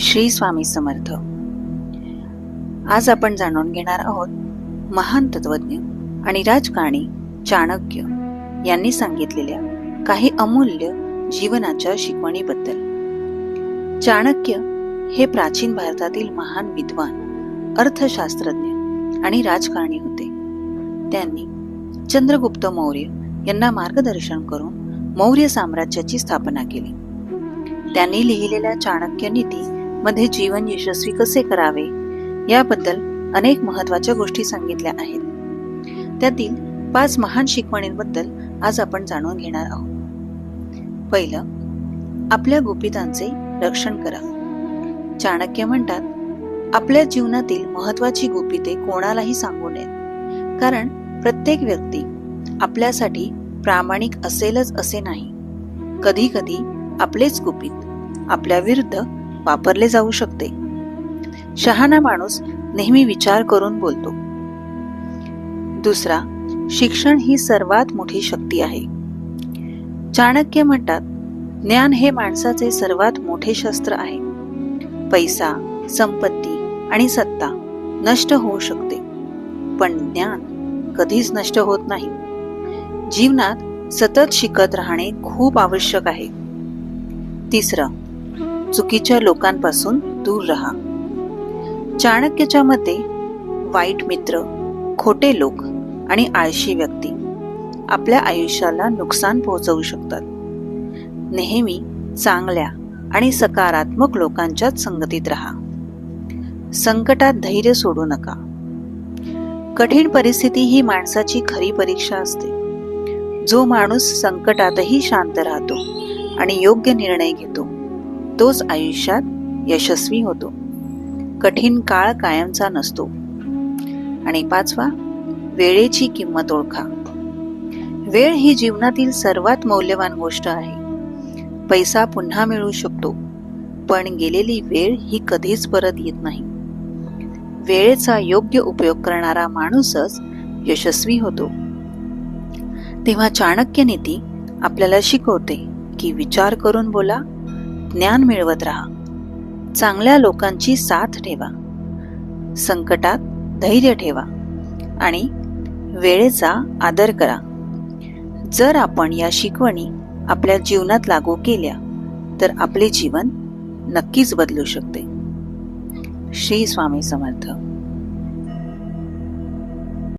श्री स्वामी समर्थ. आज आपण जाणून घेणार आहोत महान तत्वज्ञ आणि राजकारणी चाणक्य यांनी सांगितलेल्या काही अमूल्य जीवनाच्या शिकवणीबद्दल. चाणक्य हे प्राचीन भारतातील महान विद्वान, अर्थशास्त्रज्ञ आणि राजकारणी होते. त्यांनी चंद्रगुप्त मौर्य यांना मार्गदर्शन करून मौर्य साम्राज्याची स्थापना केली. त्यांनी लिहिलेल्या चाणक्य नीती मध्ये जीवन यशस्वी कसे करावे याबद्दल अनेक महत्त्वाच्या गोष्टी सांगितल्या आहेत. त्यातील 5 महान शिकवणींबद्दल आज आपण जाणून घेणार आहोत. पहिलं, आपल्या गुपितांचे रक्षण करा. चाणक्य म्हणतात, आपल्या जीवनातील महत्त्वाची गुपिते कोणालाही सांगू नयेत, कारण प्रत्येक व्यक्ती आपल्यासाठी प्रामाणिक असेलच असे नाही. कधी कधी आपलेच गुपित आपल्या विरुद्ध वापरले जाऊ शकते. शहाणा माणूस नेहमी विचार करून बोलतो. दुसरा, शिक्षण ही सर्वात मोठी शक्ती आहे. चाणक्य म्हणतात, ज्ञान हे माणसाचे सर्वात मोठे शस्त्र आहे. पैसा, संपत्ती आणि सत्ता नष्ट होऊ शकते, पण ज्ञान कधीच नष्ट होत नाही. जीवनात सतत शिकत राहणे खूप आवश्यक आहे. तिसरं, चुकीच्या लोकांपासून दूर राहा. चाणक्याच्या मते वाईट मित्र, खोटे लोक आणि आळशी व्यक्ती आपल्या आयुष्याला नुकसान पोहोचवू शकतात. नेहमी चांगल्या आणि सकारात्मक लोकांच्याच संगतीत राहा. संकटात धैर्य सोडू नका. कठीण परिस्थिती ही माणसाची खरी परीक्षा असते. जो माणूस संकटातही शांत राहतो आणि योग्य निर्णय घेतो, तोच आयुष्यात यशस्वी होतो. कठीण काळ कायमचा नसतो. आणि 5वा, वेळेची किंमत ओळखा. वेळ ही जीवनातील सर्वात मौल्यवान गोष्ट आहे. पैसा पुन्हा मिळू शकतो, पण गेलेली वेळ ही कधीच परत येत नाही. वेळेचा योग्य उपयोग करणारा माणूसच यशस्वी होतो. तेव्हा चाणक्य नीती आपल्याला शिकवते की विचार करून बोला, ज्ञान मिळवत राहा, चांगल्या लोकांची साथ ठेवा, संकटात धैर्य ठेवा आणि वेळेचा आदर करा. जर आपण या शिकवणी आपल्या जीवनात लागू केल्या तर आपले जीवन नक्कीच बदलू शकते. श्री स्वामी समर्थ.